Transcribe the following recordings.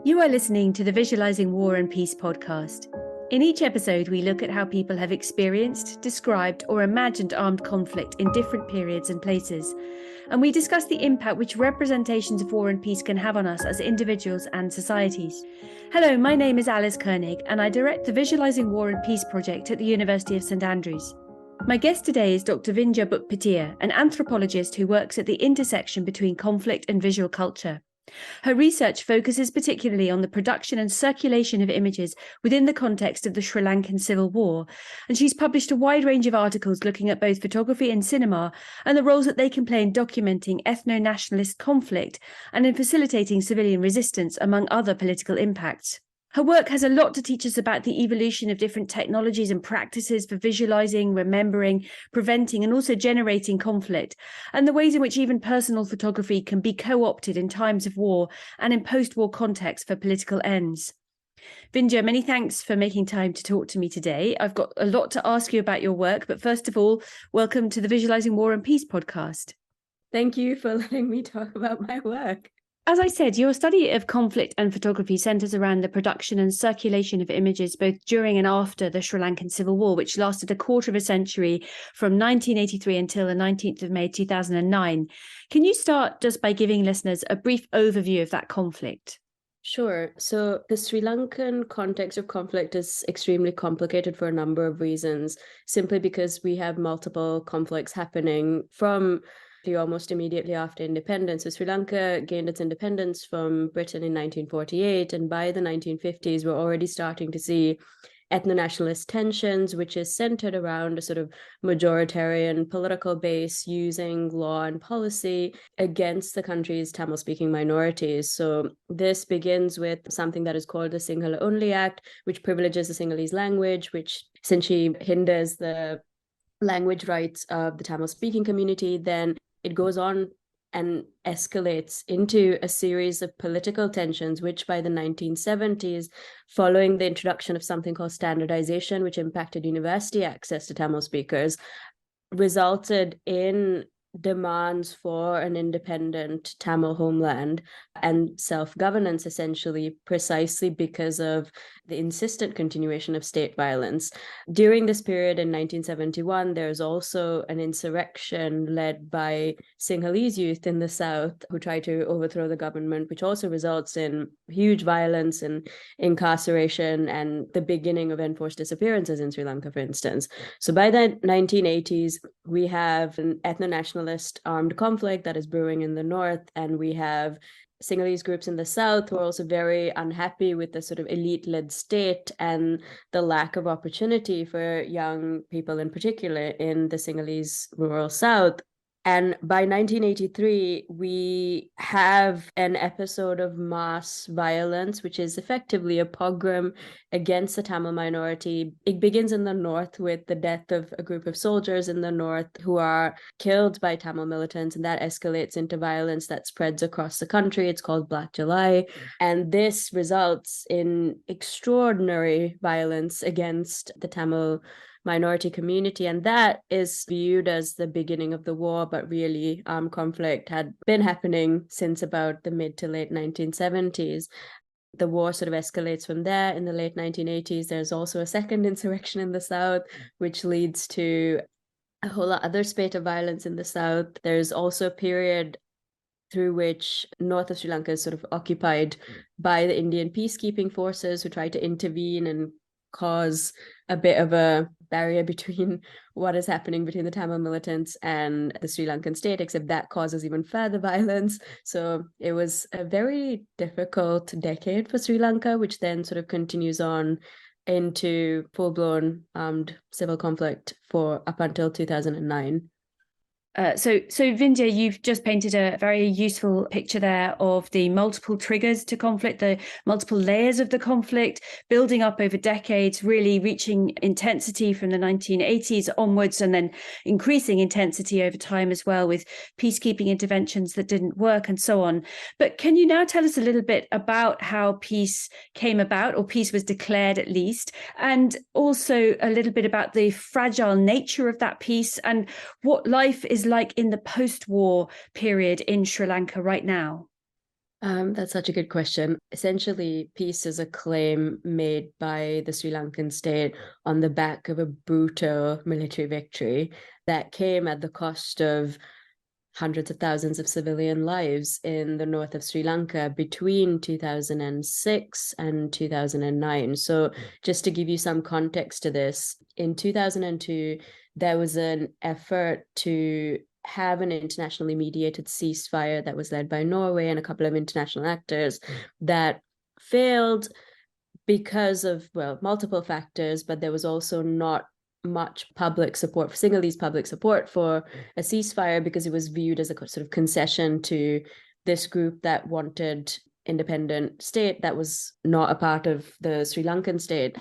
You are listening to the Visualising War and Peace podcast. In each episode, we look at how people have experienced, described, or imagined armed conflict in different periods and places. And we discuss the impact which representations of war and peace can have on us as individuals and societies. Hello, my name is Alice Koenig, and I direct the Visualising War and Peace project at the University of St Andrews. My guest today is Dr Vindhya Buthpitiya, an anthropologist who works at the intersection between conflict and visual culture. Her research focuses particularly on the production and circulation of images within the context of the Sri Lankan Civil War, and she's published a wide range of articles looking at both photography and cinema and the roles that they can play in documenting ethno-nationalist conflict and in facilitating civilian resistance, among other political impacts. Her work has a lot to teach us about the evolution of different technologies and practices for visualizing, remembering, preventing, and also generating conflict, and the ways in which even personal photography can be co-opted in times of war and in post-war context for political ends. Vindhya, many thanks for making time to talk to me today. I've got a lot to ask you about your work, but first of all, welcome to the Visualizing War and Peace podcast. Thank you for letting me talk about my work. As I said, your study of conflict and photography centres around the production and circulation of images both during and after the Sri Lankan Civil War, which lasted a quarter of a century from 1983 until the 19th of May 2009. Can you start just by giving listeners a brief overview of that conflict? Sure. So the Sri Lankan context of conflict is extremely complicated for a number of reasons, simply because we have multiple conflicts happening from almost immediately after independence. So Sri Lanka gained its independence from Britain in 1948, and by the 1950s, we're already starting to see ethno-nationalist tensions, which is centered around a sort of majoritarian political base using law and policy against the country's Tamil-speaking minorities. So this begins with something that is called the Sinhala Only Act, which privileges the Sinhalese language, which essentially hinders the language rights of the Tamil-speaking community. Then it goes on and escalates into a series of political tensions, which by the 1970s, following the introduction of something called standardization, which impacted university access to Tamil speakers, resulted in demands for an independent Tamil homeland and self-governance, essentially, precisely because of the insistent continuation of state violence. During this period in 1971, there's also an insurrection led by Sinhalese youth in the south who try to overthrow the government, which also results in huge violence and incarceration and the beginning of enforced disappearances in Sri Lanka, for instance. So by the 1980s, we have an ethno-nationalist armed conflict that is brewing in the north, and we have Sinhalese groups in the south who are also very unhappy with the sort of elite-led state and the lack of opportunity for young people in particular in the Sinhalese rural south. And by 1983, we have an episode of mass violence, which is effectively a pogrom against the Tamil minority. It begins in the north with the death of a group of soldiers in the north who are killed by Tamil militants, and that escalates into violence that spreads across the country. It's called Black July. And this results in extraordinary violence against the Tamil minority community, and that is viewed as the beginning of the war, but really armed conflict had been happening since about the mid to late 1970s. The war sort of escalates from there. In the late 1980s, there's also a second insurrection in the south, which leads to a whole other spate of violence in the south. There's also a period through which north of Sri Lanka is sort of occupied by the Indian peacekeeping forces who try to intervene and cause a bit of a barrier between what is happening between the Tamil militants and the Sri Lankan state, except that causes even further violence. So it was a very difficult decade for Sri Lanka, which then sort of continues on into full-blown armed civil conflict for up until 2009. So Vindhya, you've just painted a very useful picture there of the multiple triggers to conflict, the multiple layers of the conflict, building up over decades, really reaching intensity from the 1980s onwards, and then increasing intensity over time as well, with peacekeeping interventions that didn't work and so on. But can you now tell us a little bit about how peace came about, or peace was declared at least, and also a little bit about the fragile nature of that peace and what life is like in the post-war period in Sri Lanka right now? That's such a good question. Essentially, peace is a claim made by the Sri Lankan state on the back of a brutal military victory that came at the cost of hundreds of thousands of civilian lives in the north of Sri Lanka between 2006 and 2009. So, just to give you some context to this, in 2002, there was an effort to have an internationally mediated ceasefire that was led by Norway and a couple of international actors that failed because of, well, multiple factors, but there was also not much public support, Sinhalese public support for a ceasefire, because it was viewed as a sort of concession to this group that wanted independent state that was not a part of the Sri Lankan state.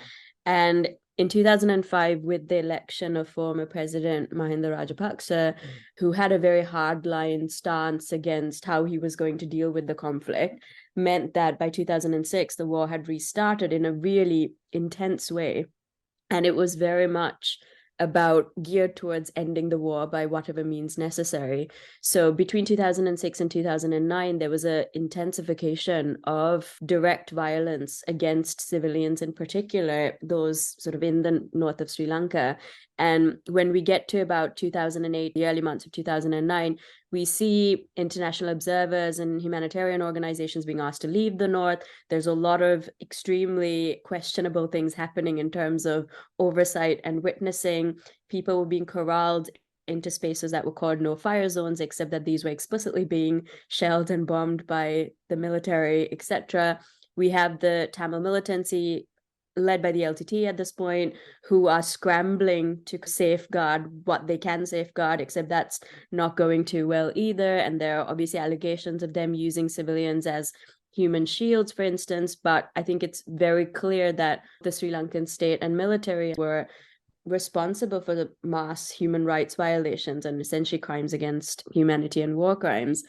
And in 2005, with the election of former President Mahinda Rajapaksa, who had a very hardline stance against how he was going to deal with the conflict, meant that by 2006, the war had restarted in a really intense way. And it was very much about geared towards ending the war by whatever means necessary. So between 2006 and 2009, there was an intensification of direct violence against civilians, in particular, those sort of in the north of Sri Lanka. And when we get to about 2008, the early months of 2009, we see international observers and humanitarian organizations being asked to leave the north. There's a lot of extremely questionable things happening in terms of oversight and witnessing. People were being corralled into spaces that were called no-fire zones, except that these were explicitly being shelled and bombed by the military, etc. We have the Tamil militancy led by the LTT at this point, who are scrambling to safeguard what they can safeguard, except that's not going too well either. And there are obviously allegations of them using civilians as human shields, for instance. But I think it's very clear that the Sri Lankan state and military were responsible for the mass human rights violations and essentially crimes against humanity and war crimes.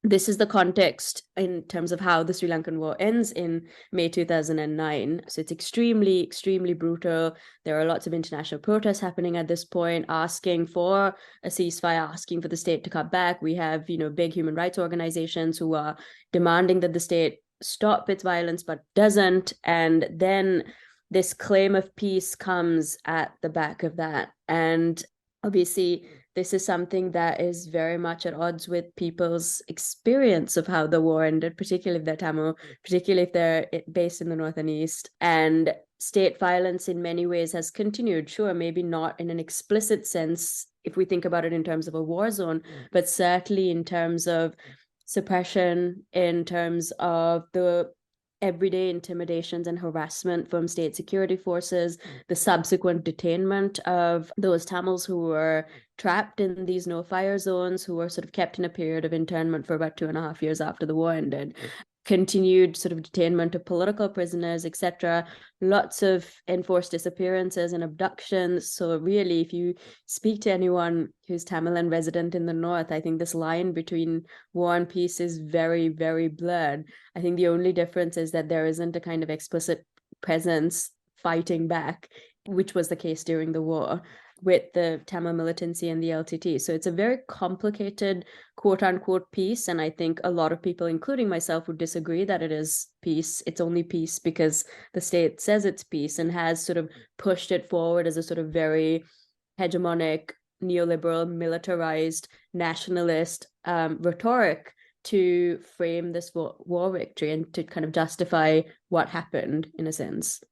This is the context in terms of how the Sri Lankan war ends in May 2009. So it's extremely, extremely brutal. There are lots of international protests happening at this point, asking for a ceasefire, asking for the state to cut back. We have, big human rights organizations who are demanding that the state stop its violence, but doesn't. And then this claim of peace comes at the back of that. And obviously, this is something that is very much at odds with people's experience of how the war ended, particularly if they're Tamil, particularly if they're based in the north and east. And state violence in many ways has continued. Sure, maybe not in an explicit sense, if we think about it in terms of a war zone, but certainly in terms of suppression, in terms of the everyday intimidations and harassment from state security forces, the subsequent detainment of those Tamils who were trapped in these no-fire zones, who were sort of kept in a period of internment for about 2.5 years after the war ended. Continued sort of detainment of political prisoners, etc. Lots of enforced disappearances and abductions. So really, if you speak to anyone who's Tamil and resident in the north, I think this line between war and peace is very, very blurred. I think the only difference is that there isn't a kind of explicit presence fighting back, which was the case during the war with the Tamil militancy and the LTT. So it's a very complicated quote unquote peace. And I think a lot of people, including myself, would disagree that it is peace. It's only peace because the state says it's peace and has sort of pushed it forward as a sort of very hegemonic, neoliberal, militarized, nationalist rhetoric to frame this war victory and to kind of justify what happened in a sense.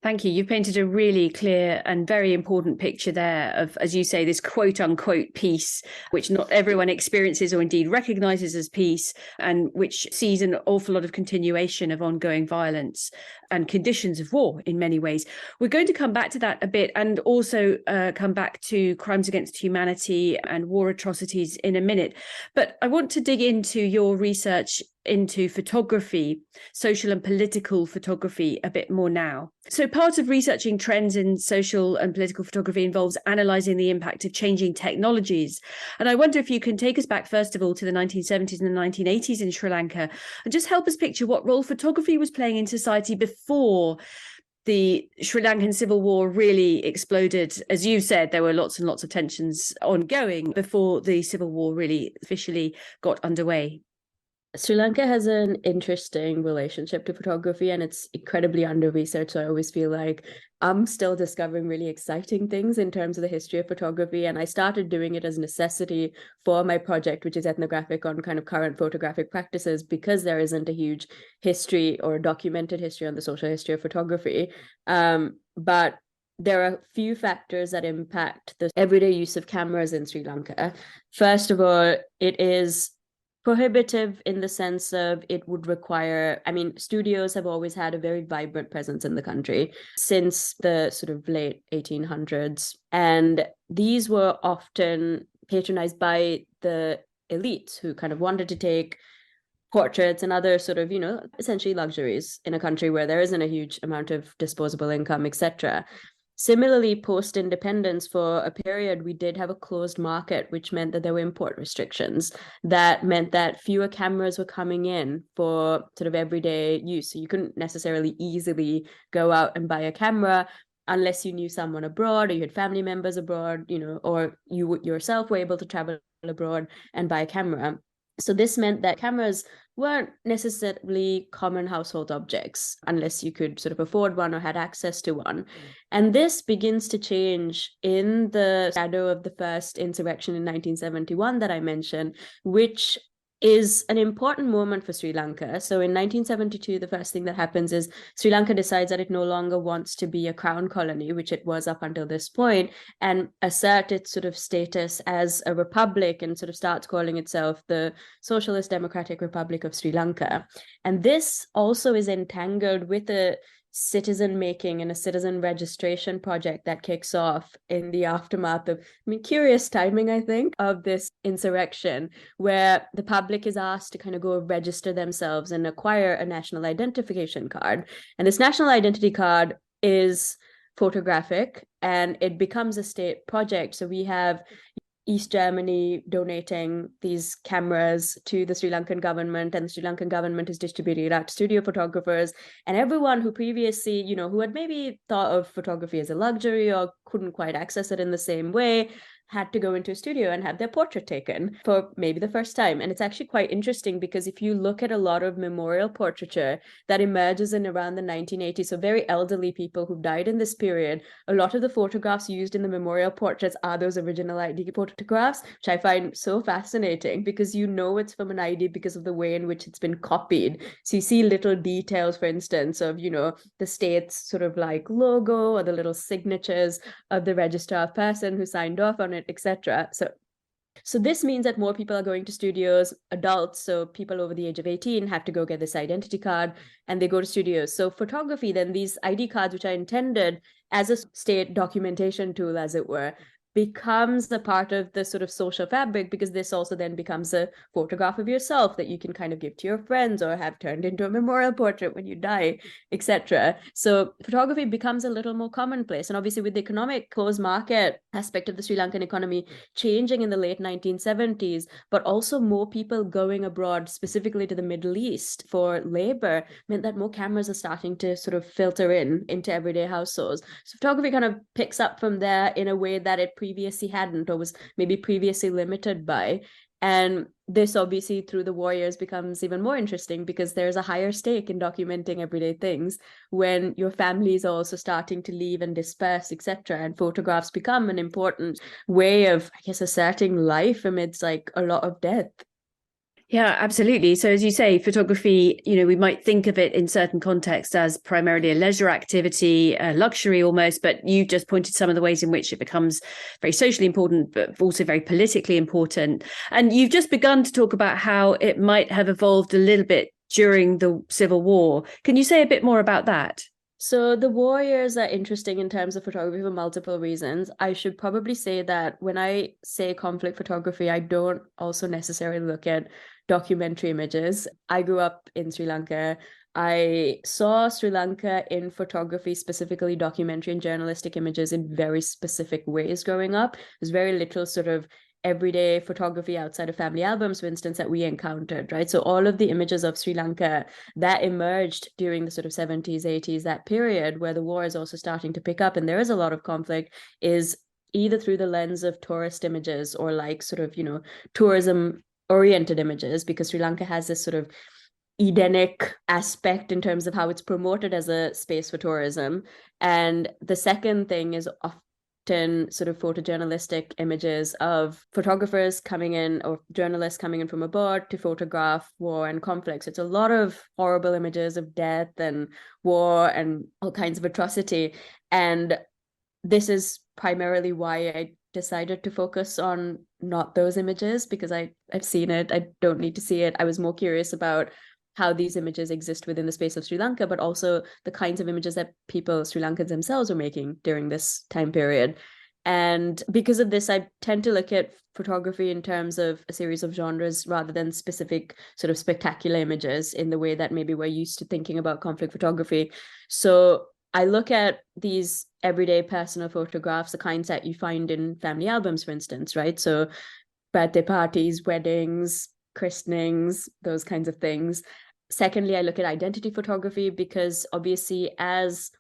Thank you. You've painted a really clear and very important picture there of, as you say, this quote unquote peace, which not everyone experiences or indeed recognizes as peace, and which sees an awful lot of continuation of ongoing violence and conditions of war in many ways. We're going to come back to that a bit and also come back to crimes against humanity and war atrocities in a minute. But I want to dig into your research into photography, social and political photography, a bit more now. So part of researching trends in social and political photography involves analysing the impact of changing technologies. And I wonder if you can take us back, first of all, to the 1970s and the 1980s in Sri Lanka and just help us picture what role photography was playing in society before the Sri Lankan civil war really exploded. As you said, there were lots and lots of tensions ongoing before the civil war really officially got underway. Sri Lanka has an interesting relationship to photography, and it's incredibly under-researched. So I always feel like I'm still discovering really exciting things in terms of the history of photography. And I started doing it as necessity for my project, which is ethnographic on kind of current photographic practices, because there isn't a huge history or documented history on the social history of photography. But there are a few factors that impact the everyday use of cameras in Sri Lanka. First of all, it is prohibitive in the sense of it would require, I mean, studios have always had a very vibrant presence in the country since the sort of late 1800s. And these were often patronized by the elites who kind of wanted to take portraits and other sort of, essentially luxuries in a country where there isn't a huge amount of disposable income, etc. Similarly, post-independence, for a period, we did have a closed market, which meant that there were import restrictions. That meant that fewer cameras were coming in for sort of everyday use. So you couldn't necessarily easily go out and buy a camera unless you knew someone abroad or you had family members abroad, or you yourself were able to travel abroad and buy a camera. So this meant that cameras weren't necessarily common household objects unless you could sort of afford one or had access to one. And this begins to change in the shadow of the first insurrection in 1971 that I mentioned, which is an important moment for Sri Lanka. So in 1972, the first thing that happens is Sri Lanka decides that it no longer wants to be a crown colony, which it was up until this point, and assert its sort of status as a republic and sort of starts calling itself the Socialist Democratic Republic of Sri Lanka. And this also is entangled with a citizen making and a citizen registration project that kicks off in the aftermath of, curious timing, I think, of this insurrection, where the public is asked to kind of go register themselves and acquire a national identification card. And this national identity card is photographic and it becomes a state project. So we have East Germany donating these cameras to the Sri Lankan government, and the Sri Lankan government is distributing it out to studio photographers. And everyone who previously, who had maybe thought of photography as a luxury or couldn't quite access it in the same way, had to go into a studio and have their portrait taken for maybe the first time. And it's actually quite interesting because if you look at a lot of memorial portraiture that emerges in around the 1980s, so very elderly people who died in this period, a lot of the photographs used in the memorial portraits are those original ID photographs, which I find so fascinating because it's from an ID because of the way in which it's been copied. So you see little details, for instance, of, the state's sort of like logo or the little signatures of the registrar person who signed off on it, etc. So this means that more people are going to studios, adults, so people over the age of 18 have to go get this identity card and they go to studios. So photography, then these ID cards, which are intended as a state documentation tool, as it were, becomes a part of the sort of social fabric, because this also then becomes a photograph of yourself that you can kind of give to your friends or have turned into a memorial portrait when you die, etc. So photography becomes a little more commonplace. And obviously with the economic closed market aspect of the Sri Lankan economy changing in the late 1970s, but also more people going abroad, specifically to the Middle East for labor, meant that more cameras are starting to sort of filter into everyday households. So photography kind of picks up from there in a way that it previously hadn't, or was maybe previously limited by. And this obviously through the war years becomes even more interesting because there's a higher stake in documenting everyday things when your families are also starting to leave and disperse, etc. And photographs become an important way of, I guess, asserting life amidst like a lot of death. Yeah, absolutely. So as you say, photography, we might think of it in certain contexts as primarily a leisure activity, a luxury almost, but you just pointed some of the ways in which it becomes very socially important, but also very politically important. And you've just begun to talk about how it might have evolved a little bit during the Civil War. Can you say a bit more about that? So the war years are interesting in terms of photography for multiple reasons. I should probably say that when I say conflict photography, I don't also necessarily look at documentary images. I grew up in Sri Lanka. I saw Sri Lanka in photography, specifically documentary and journalistic images, in very specific ways growing up. There's very little sort of everyday photography outside of family albums, for instance, that we encountered, right? So all of the images of Sri Lanka that emerged during the sort of 70s, 80s, that period where the war is also starting to pick up and there is a lot of conflict, is either through the lens of tourist images or like sort of, tourism oriented images, because Sri Lanka has this sort of Edenic aspect in terms of how it's promoted as a space for tourism. And the second thing is often sort of photojournalistic images of photographers coming in or journalists coming in from abroad to photograph war and conflicts. It's a lot of horrible images of death and war and all kinds of atrocity. And this is primarily why I decided to focus on not those images, because I've seen it. I don't need to see it. I was more curious about how these images exist within the space of Sri Lanka, but also the kinds of images that people, Sri Lankans themselves, are making during this time period. And because of this, I tend to look at photography in terms of a series of genres rather than specific sort of spectacular images in the way that maybe we're used to thinking about conflict photography. So I look at these everyday personal photographs, the kinds that you find in family albums, for instance, right? So birthday parties, weddings, christenings, those kinds of things. Secondly, I look at identity photography because obviously as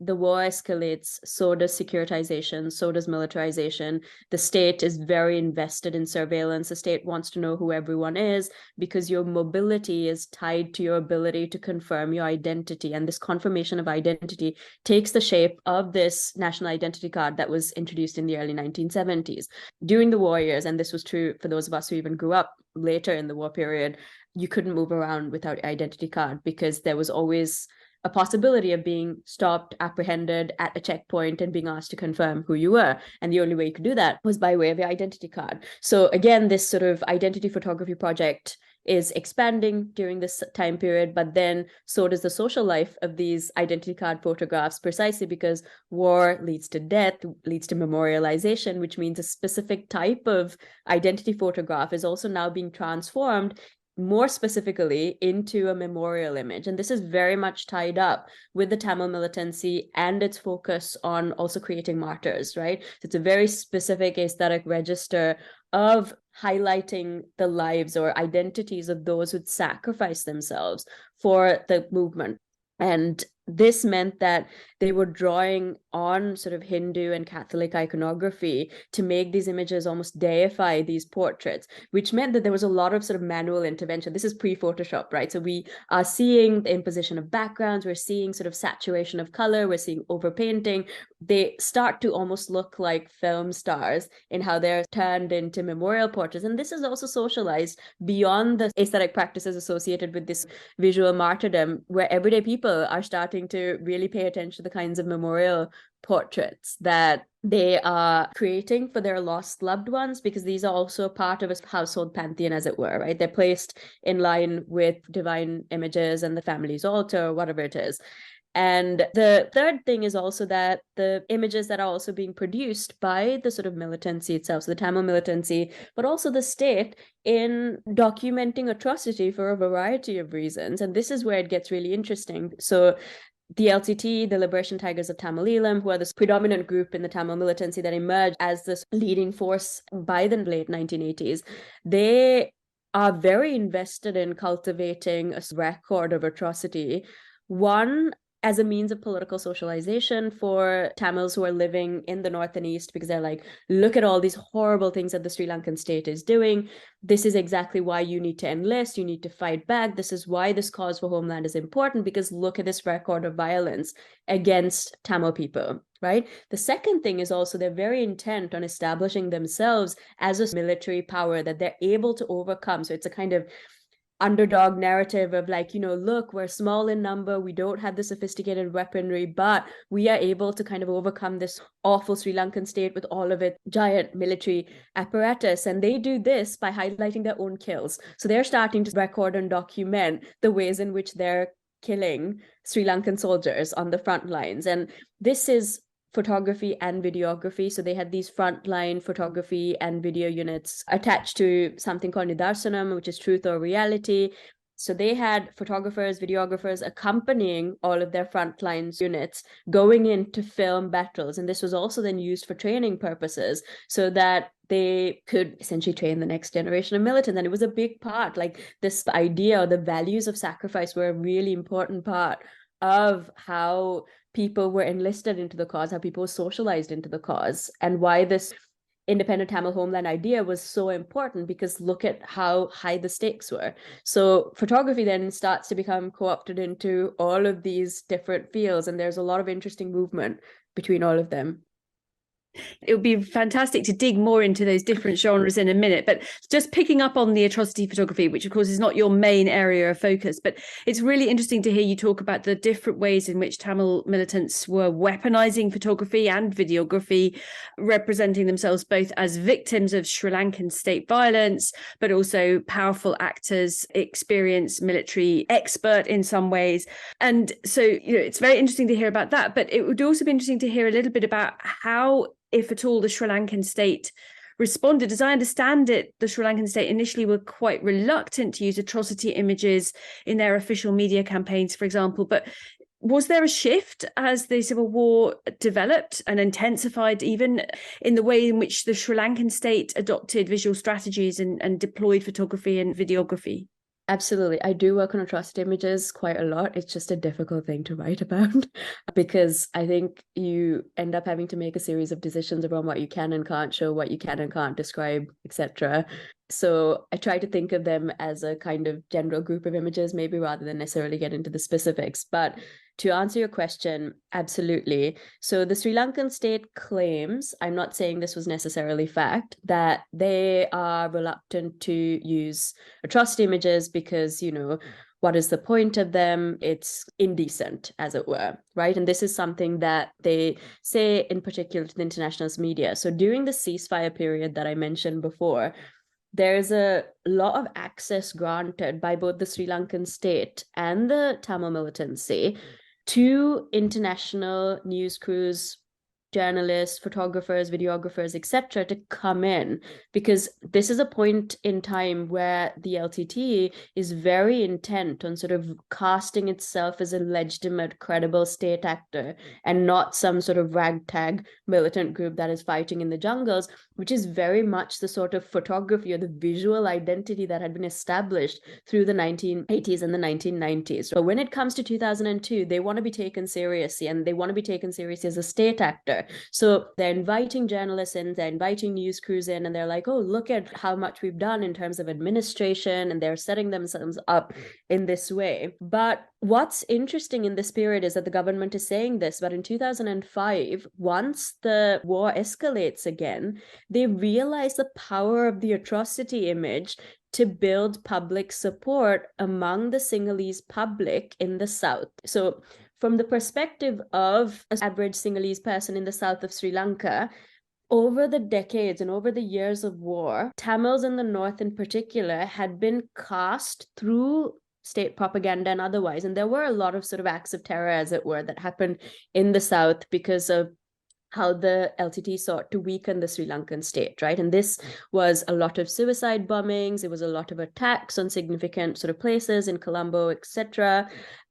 the war escalates, so does securitization, so does militarization. The state is very invested in surveillance. The state wants to know who everyone is because your mobility is tied to your ability to confirm your identity. And this confirmation of identity takes the shape of this national identity card that was introduced in the early 1970s. During the war years, and this was true for those of us who even grew up later in the war period, you couldn't move around without your identity card because there was always a possibility of being stopped, apprehended at a checkpoint and being asked to confirm who you were. And the only way you could do that was by way of your identity card. So again, this sort of identity photography project is expanding during this time period, but then so does the social life of these identity card photographs, precisely because war leads to death, leads to memorialization, which means a specific type of identity photograph is also now being transformed more specifically into a memorial image. And this is very much tied up with the Tamil militancy and its focus on also creating martyrs, right? So it's a very specific aesthetic register of highlighting the lives or identities of those who'd sacrificed themselves for the movement. And this meant that they were drawing on sort of Hindu and Catholic iconography to make these images almost deify these portraits, which meant that there was a lot of sort of manual intervention. This is pre-Photoshop, right? So we are seeing the imposition of backgrounds, we're seeing sort of saturation of color, we're seeing overpainting. They start to almost look like film stars in how they're turned into memorial portraits. And this is also socialized beyond the aesthetic practices associated with this visual martyrdom, where everyday people are starting to really pay attention to the kinds of memorial portraits that they are creating for their lost loved ones, because these are also part of a household pantheon, as it were, right? They're placed in line with divine images and the family's altar, or whatever it is. And the third thing is also that the images that are also being produced by the sort of militancy itself, so the Tamil militancy, but also the state, in documenting atrocity for a variety of reasons. And this is where it gets really interesting. So the LTT, the Liberation Tigers of Tamil Eelam, who are this predominant group in the Tamil militancy that emerged as this leading force by the late 1980s, they are very invested in cultivating a record of atrocity. One, as a means of political socialization for Tamils who are living in the north and east, because they're like, look at all these horrible things that the Sri Lankan state is doing. This is exactly why you need to enlist, you need to fight back. This is why this cause for homeland is important, because look at this record of violence against Tamil people, right? The second thing is also they're very intent on establishing themselves as a military power that they're able to overcome. So it's a kind of underdog narrative of like, you know, look, we're small in number, we don't have the sophisticated weaponry, but we are able to kind of overcome this awful Sri Lankan state with all of its giant military apparatus. And they do this by highlighting their own kills. So they're starting to record and document the ways in which they're killing Sri Lankan soldiers on the front lines. And this is photography and videography. So they had these frontline photography and video units attached to something called Nidarsanam, which is truth or reality. So they had photographers, videographers accompanying all of their frontline units going in to film battles. And this was also then used for training purposes so that they could essentially train the next generation of militants. And it was a big part, like this idea or the values of sacrifice were a really important part of how people were enlisted into the cause, how people were socialized into the cause, and why this independent Tamil homeland idea was so important, because look at how high the stakes were. So photography then starts to become co-opted into all of these different fields, and there's a lot of interesting movement between all of them. It would be fantastic to dig more into those different genres in a minute, but just picking up on the atrocity photography, which of course is not your main area of focus, but it's really interesting to hear you talk about the different ways in which Tamil militants were weaponizing photography and videography, representing themselves both as victims of Sri Lankan state violence, but also powerful actors, experienced military expert in some ways. And so, it's very interesting to hear about that, but it would also be interesting to hear a little bit about how, if at all, the Sri Lankan state responded. As I understand it, the Sri Lankan state initially were quite reluctant to use atrocity images in their official media campaigns, for example. But was there a shift as the civil war developed and intensified, even in the way in which the Sri Lankan state adopted visual strategies and deployed photography and videography? Absolutely. I do work on atrocity images quite a lot. It's just a difficult thing to write about because I think you end up having to make a series of decisions around what you can and can't show, what you can and can't describe, etc. So I try to think of them as a kind of general group of images, maybe rather than necessarily get into the specifics. But to answer your question, absolutely. So the Sri Lankan state claims, I'm not saying this was necessarily fact, that they are reluctant to use atrocity images because, what is the point of them? It's indecent, as it were, right? And this is something that they say in particular to the international media. So during the ceasefire period that I mentioned before, there's a lot of access granted by both the Sri Lankan state and the Tamil militancy to international news crews, journalists, photographers, videographers, etc., to come in, because this is a point in time where the LTT is very intent on sort of casting itself as a legitimate, credible state actor and not some sort of ragtag militant group that is fighting in the jungles, which is very much the sort of photography or the visual identity that had been established through the 1980s and the 1990s. So when it comes to 2002, they want to be taken seriously, and they want to be taken seriously as a state actor. So they're inviting journalists in, they're inviting news crews in, and they're like, oh, look at how much we've done in terms of administration, and they're setting themselves up in this way. But what's interesting in this period is that the government is saying this, but in 2005, once the war escalates again, they realize the power of the atrocity image to build public support among the Sinhalese public in the south. So from the perspective of an average Sinhalese person in the south of Sri Lanka, over the decades and over the years of war, Tamils in the north in particular had been cast through state propaganda and otherwise. And there were a lot of sort of acts of terror, as it were, that happened in the south because of how the LTT sought to weaken the Sri Lankan state, right? And this was a lot of suicide bombings. It was a lot of attacks on significant sort of places in Colombo, etc.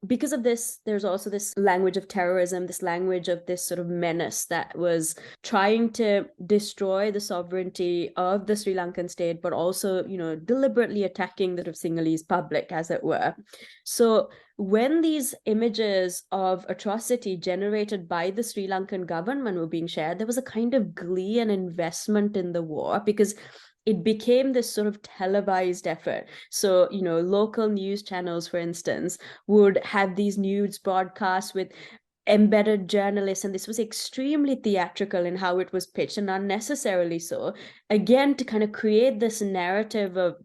Because of this, there's also this language of terrorism, this language of this sort of menace that was trying to destroy the sovereignty of the Sri Lankan state, but also, deliberately attacking the Sinhalese public, as it were. So when these images of atrocity generated by the Sri Lankan government were being shared, there was a kind of glee and investment in the war, because it became this sort of televised effort. So, local news channels, for instance, would have these news broadcasts with embedded journalists, and this was extremely theatrical in how it was pitched, and unnecessarily so, again, to kind of create this narrative of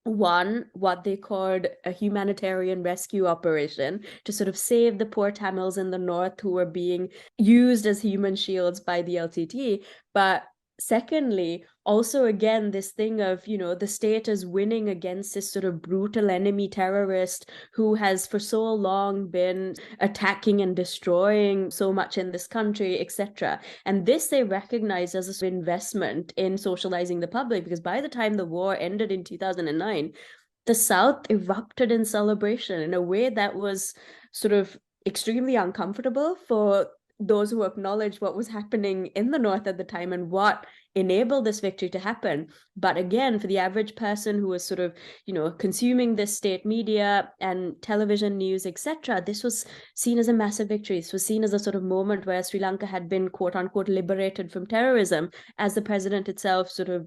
what they called a humanitarian rescue operation to sort of save the poor Tamils in the north who were being used as human shields by the LTT. But secondly, also again, this thing of, the state is winning against this sort of brutal enemy terrorist who has for so long been attacking and destroying so much in this country, etc. And this they recognize as an investment in socializing the public, because by the time the war ended in 2009, the South erupted in celebration in a way that was sort of extremely uncomfortable for those who acknowledged what was happening in the North at the time and what enable this victory to happen. But again, for the average person who was sort of, consuming this state media and television news, etc., this was seen as a massive victory. This was seen as a sort of moment where Sri Lanka had been, quote unquote, liberated from terrorism, as the president itself sort of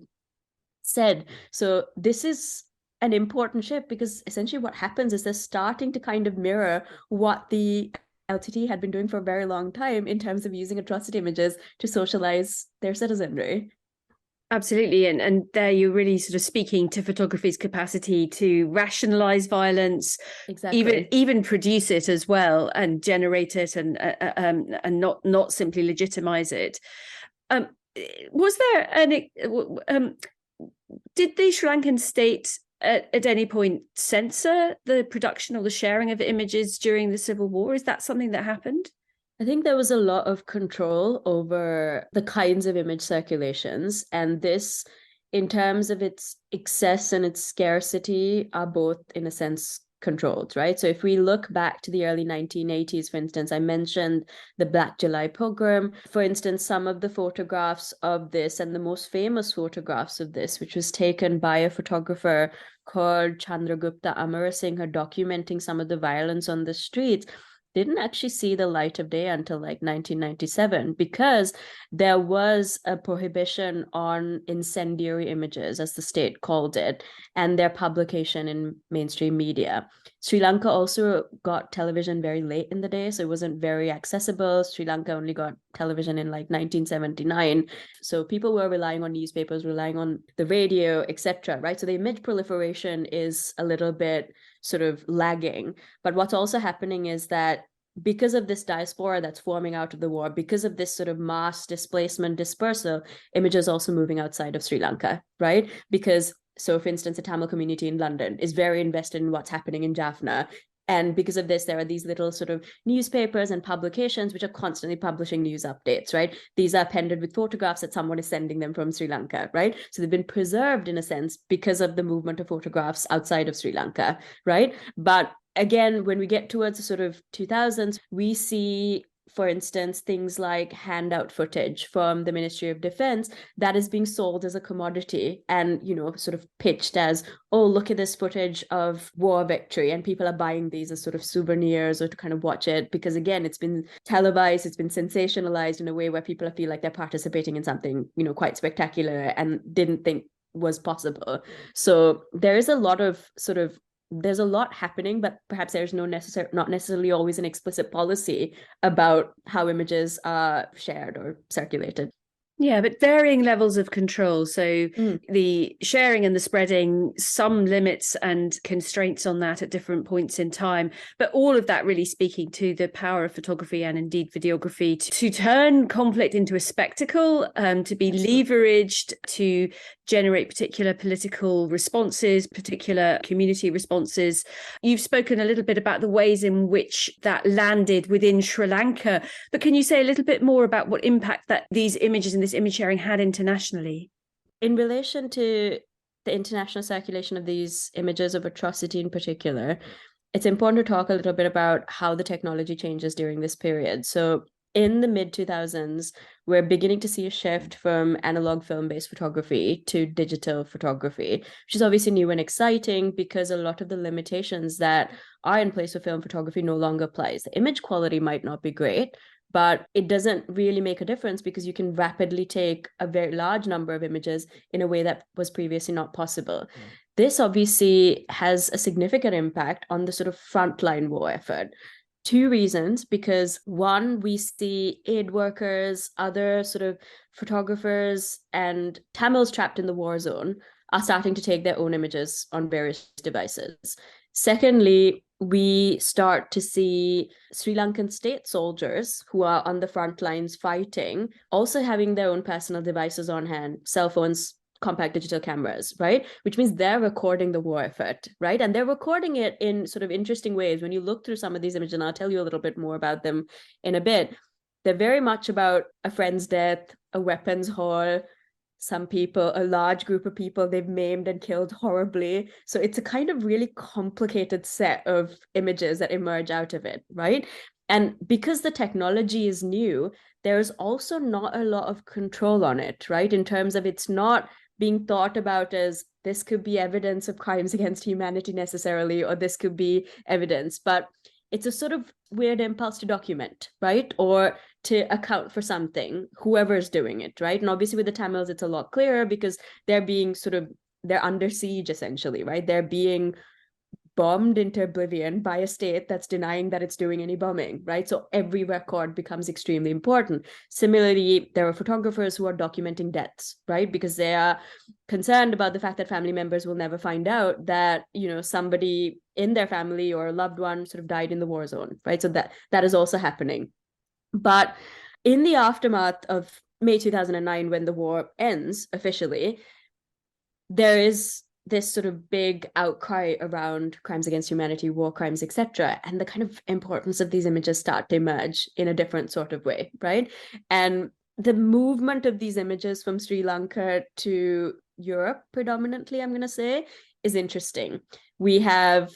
said. So this is an important shift, because essentially what happens is they're starting to kind of mirror what the LTT had been doing for a very long time in terms of using atrocity images to socialize their citizenry. Absolutely. And there you're really sort of speaking to photography's capacity to rationalize violence, exactly, even produce it as well, and generate it, and not simply legitimize it. Was there any did the Sri Lankan state at any point censor the production or the sharing of images during the civil war? Is that something that happened? I think there was a lot of control over the kinds of image circulations, and this, in terms of its excess and its scarcity, are both, in a sense, controlled, right? So if we look back to the early 1980s, for instance, I mentioned the Black July pogrom. For instance, some of the photographs of this, and the most famous photographs of this, which was taken by a photographer called Chandragupta Amarasinghe, documenting some of the violence on the streets, didn't actually see the light of day until like 1997, because there was a prohibition on incendiary images, as the state called it, and their publication in mainstream media. Sri Lanka also got television very late in the day, so it wasn't very accessible. Sri Lanka only got television in like 1979. So people were relying on newspapers, relying on the radio, etc., right? So the image proliferation is a little bit sort of lagging. But what's also happening is that because of this diaspora that's forming out of the war, because of this sort of mass displacement, dispersal, images also moving outside of Sri Lanka, right? Because, so for instance, the Tamil community in London is very invested in what's happening in Jaffna. And because of this, there are these little sort of newspapers and publications which are constantly publishing news updates, right? These are appended with photographs that someone is sending them from Sri Lanka, right? So they've been preserved in a sense because of the movement of photographs outside of Sri Lanka, right? But again, when we get towards the sort of 2000s, we see, for instance, things like handout footage from the Ministry of Defense that is being sold as a commodity and, sort of pitched as, oh, look at this footage of war victory. And people are buying these as sort of souvenirs or to kind of watch it because, again, it's been televised, it's been sensationalized in a way where people feel like they're participating in something, quite spectacular and didn't think was possible. So there is a lot of sort of there's a lot happening, but perhaps there's not necessarily always an explicit policy about how images are shared or circulated. Yeah, but varying levels of control. So the sharing and the spreading, some limits and constraints on that at different points in time. But all of that really speaking to the power of photography and indeed videography to turn conflict into a spectacle, to be leveraged to generate particular political responses, particular community responses. You've spoken a little bit about the ways in which that landed within Sri Lanka, but can you say a little bit more about what impact that these images and this image sharing had internationally? In relation to the international circulation of these images of atrocity in particular, it's important to talk a little bit about how the technology changes during this period. So in the mid-2000s, we're beginning to see a shift from analog film-based photography to digital photography, which is obviously new and exciting because a lot of the limitations that are in place for film photography no longer applies. The image quality might not be great, but it doesn't really make a difference because you can rapidly take a very large number of images in a way that was previously not possible. This obviously has a significant impact on the sort of frontline war effort. Two reasons, because one, we see aid workers, other sort of photographers, and Tamils trapped in the war zone are starting to take their own images on various devices. Secondly, we start to see Sri Lankan state soldiers who are on the front lines fighting, also having their own personal devices on hand, cell phones, compact digital cameras, right? Which means they're recording the war effort, right? And they're recording it in sort of interesting ways. When you look through some of these images, and I'll tell you a little bit more about them in a bit, they're very much about a friend's death, a weapons haul, some people, a large group of people they've maimed and killed horribly. So it's a kind of really complicated set of images that emerge out of it, right? And because the technology is new, there's also not a lot of control on it, right? In terms of it's not being thought about as this could be evidence of crimes against humanity necessarily, or this could be evidence, but it's a sort of weird impulse to document, right? Or to account for something, whoever's doing it, right? And obviously with the Tamils, it's a lot clearer because they're under siege essentially, right? They're being bombed into oblivion by a state that's denying that it's doing any bombing, right? So every record becomes extremely important. Similarly, there are photographers who are documenting deaths, right? Because they are concerned about the fact that family members will never find out that, somebody in their family or a loved one sort of died in the war zone, right? So that is also happening. But in the aftermath of May 2009, when the war ends officially, there is this sort of big outcry around crimes against humanity, war crimes, etc. And the kind of importance of these images start to emerge in a different sort of way, right? And the movement of these images from Sri Lanka to Europe, predominantly, I'm going to say, is interesting. We have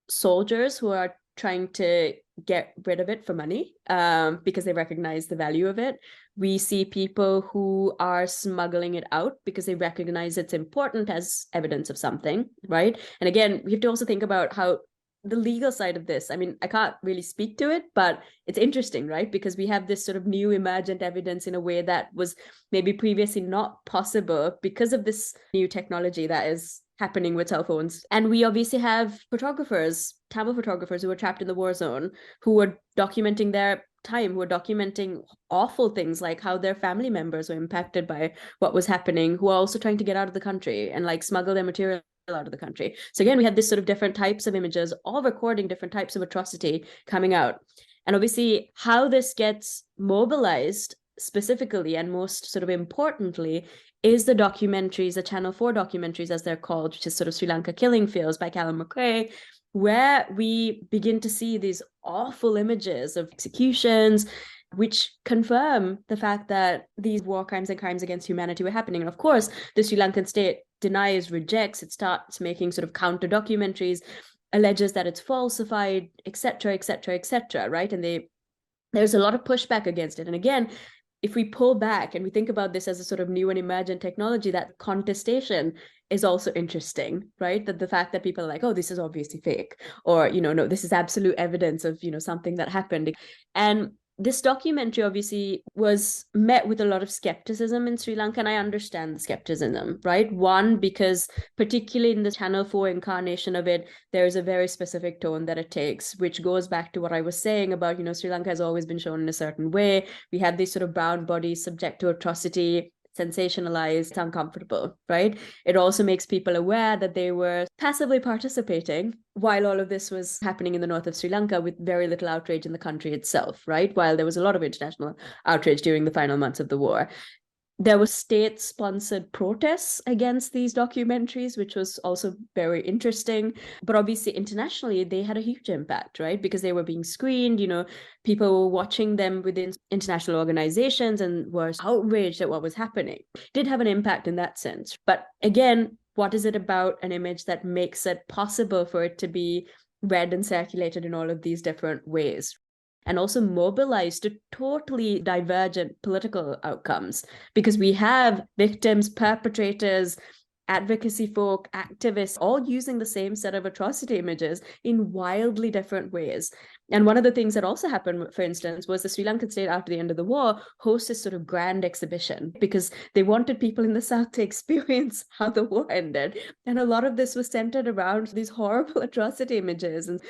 soldiers who are trying to get rid of it for money because they recognize the value of it. We see people who are smuggling it out because they recognize it's important as evidence of something, right? And again, we have to also think about how the legal side of this, I mean, I can't really speak to it, but it's interesting, right? Because we have this sort of new emergent evidence in a way that was maybe previously not possible because of this new technology that is happening with cell phones. And we obviously have photographers, Tamil photographers who were trapped in the war zone, who were documenting their time, who were documenting awful things like how their family members were impacted by what was happening, who are also trying to get out of the country and like smuggle their material out of the country. So again, we have this sort of different types of images, all recording different types of atrocity coming out. And obviously how this gets mobilized specifically and most sort of importantly is the documentaries, the Channel 4 documentaries, as they're called, which is sort of Sri Lanka Killing Fields by Callum McRae, where we begin to see these awful images of executions, which confirm the fact that these war crimes and crimes against humanity were happening. And of course, the Sri Lankan state denies, rejects, it starts making sort of counter documentaries, alleges that it's falsified, etc., etc., etc., right? And there's a lot of pushback against it. And again, if we pull back and we think about this as a sort of new and emergent technology, that contestation is also interesting, right? That the fact that people are like, oh, this is obviously fake, or, no, this is absolute evidence of, something that happened. And this documentary obviously was met with a lot of skepticism in Sri Lanka, and I understand the skepticism, right? One, because particularly in the Channel 4 incarnation of it, there is a very specific tone that it takes, which goes back to what I was saying about, Sri Lanka has always been shown in a certain way. We have these sort of brown bodies subject to atrocity, sensationalized, uncomfortable, right? It also makes people aware that they were passively participating while all of this was happening in the north of Sri Lanka with very little outrage in the country itself, right? While there was a lot of international outrage during the final months of the war. There were state-sponsored protests against these documentaries, which was also very interesting. But obviously, internationally, they had a huge impact, right? Because they were being screened, people were watching them within international organizations and were outraged at what was happening. It did have an impact in that sense. But again, what is it about an image that makes it possible for it to be read and circulated in all of these different ways? And also mobilized to totally divergent political outcomes, because we have victims, perpetrators, advocacy folk, activists, all using the same set of atrocity images in wildly different ways. And one of the things that also happened, for instance, was the Sri Lankan state after the end of the war hosts this sort of grand exhibition because they wanted people in the South to experience how the war ended. And a lot of this was centered around these horrible atrocity images and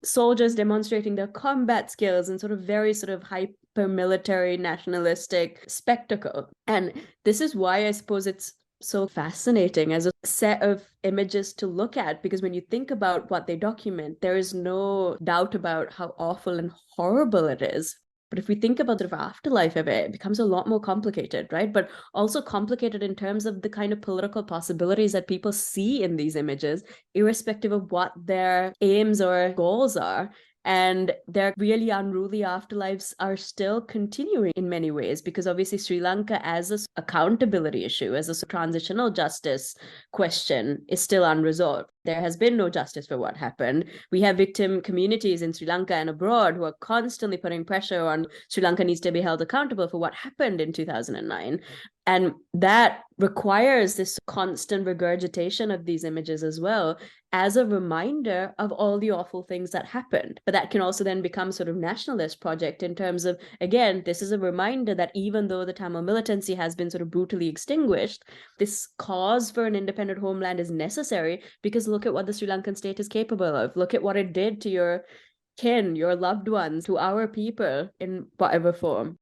soldiers demonstrating their combat skills and sort of very sort of hyper military nationalistic spectacle. And this is why I suppose it's so fascinating as a set of images to look at, because when you think about what they document, there is no doubt about how awful and horrible it is. But if we think about the afterlife of it, it becomes a lot more complicated, right? But also complicated in terms of the kind of political possibilities that people see in these images, irrespective of what their aims or goals are. And their really unruly afterlives are still continuing in many ways, because obviously Sri Lanka as an accountability issue, as a transitional justice question, is still unresolved. there has been no justice for what happened. We have victim communities in Sri Lanka and abroad who are constantly putting pressure on Sri Lanka needs to be held accountable for what happened in 2009. And that requires this constant regurgitation of these images as well, as a reminder of all the awful things that happened. But that can also then become sort of nationalist project in terms of, again, this is a reminder that even though the Tamil militancy has been sort of brutally extinguished, this cause for an independent homeland is necessary, because look at what the Sri Lankan state is capable of. Look at what it did to your kin, your loved ones, to our people in whatever form.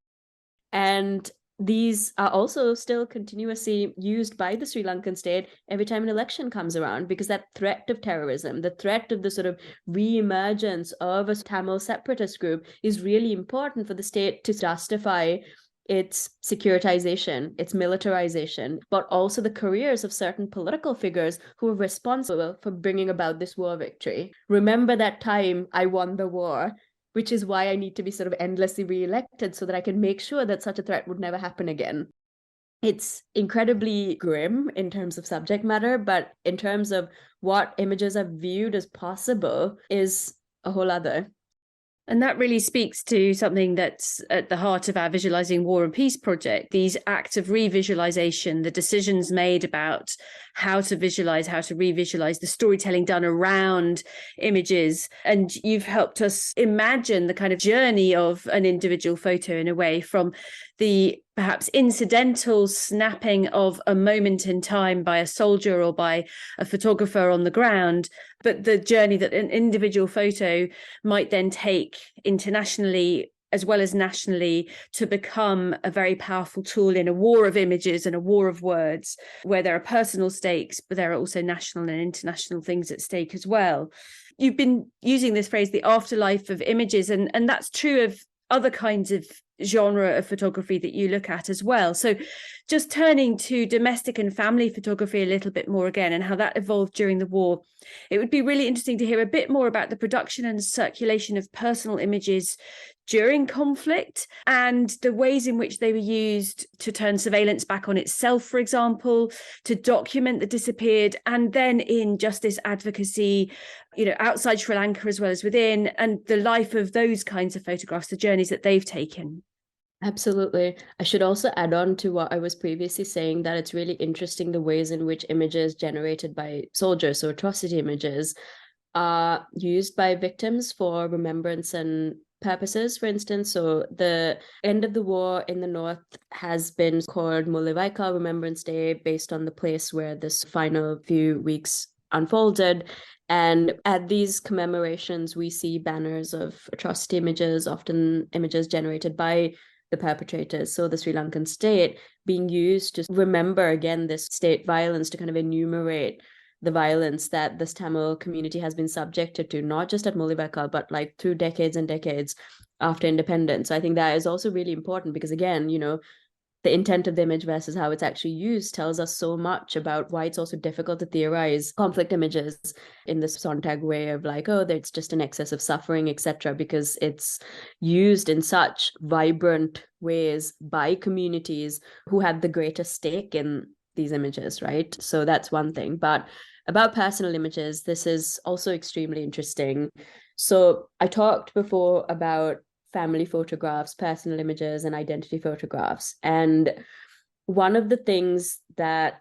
And these are also still continuously used by the Sri Lankan state every time an election comes around, because that threat of terrorism, the threat of the sort of re-emergence of a Tamil separatist group is really important for the state to justify its securitization, its militarization, but also the careers of certain political figures who are responsible for bringing about this war victory. Remember that time I won the war, which is why I need to be sort of endlessly re-elected so that I can make sure that such a threat would never happen again. It's incredibly grim in terms of subject matter, but in terms of what images are viewed as possible is a whole other. And that really speaks to something that's at the heart of our Visualising War and Peace project, these acts of revisualization, the decisions made about how to visualize, how to revisualize, the storytelling done around images. And you've helped us imagine the kind of journey of an individual photo in a way, from the perhaps incidental snapping of a moment in time by a soldier or by a photographer on the ground, but the journey that an individual photo might then take internationally as well as nationally to become a very powerful tool in a war of images and a war of words, where there are personal stakes, but there are also national and international things at stake as well. You've been using this phrase, the afterlife of images, and that's true of other kinds of genre of photography that you look at as well. So just turning to domestic and family photography a little bit more again, and how that evolved during the war, it would be really interesting to hear a bit more about the production and circulation of personal images during conflict and the ways in which they were used to turn surveillance back on itself, for example, to document the disappeared, and then in justice advocacy, outside Sri Lanka as well as within, and the life of those kinds of photographs, the journeys that they've taken. Absolutely. I should also add on to what I was previously saying, that it's really interesting the ways in which images generated by soldiers, so atrocity images, are used by victims for remembrance and purposes, for instance. So the end of the war in the north has been called Mullavaikal Remembrance Day, based on the place where this final few weeks unfolded. And at these commemorations, we see banners of atrocity images, often images generated by the perpetrators, so the Sri Lankan state, being used to remember again this state violence, to kind of enumerate the violence that this Tamil community has been subjected to, not just at Mullavaikal, but like through decades and decades after independence. So I think that is also really important, because again, the intent of the image versus how it's actually used tells us so much about why it's also difficult to theorize conflict images in this Sontag way of like, oh, it's just an excess of suffering, etc., because it's used in such vibrant ways by communities who have the greatest stake in these images, right? So that's one thing. But about personal images, this is also extremely interesting. So I talked before about family photographs, personal images, and identity photographs. And one of the things that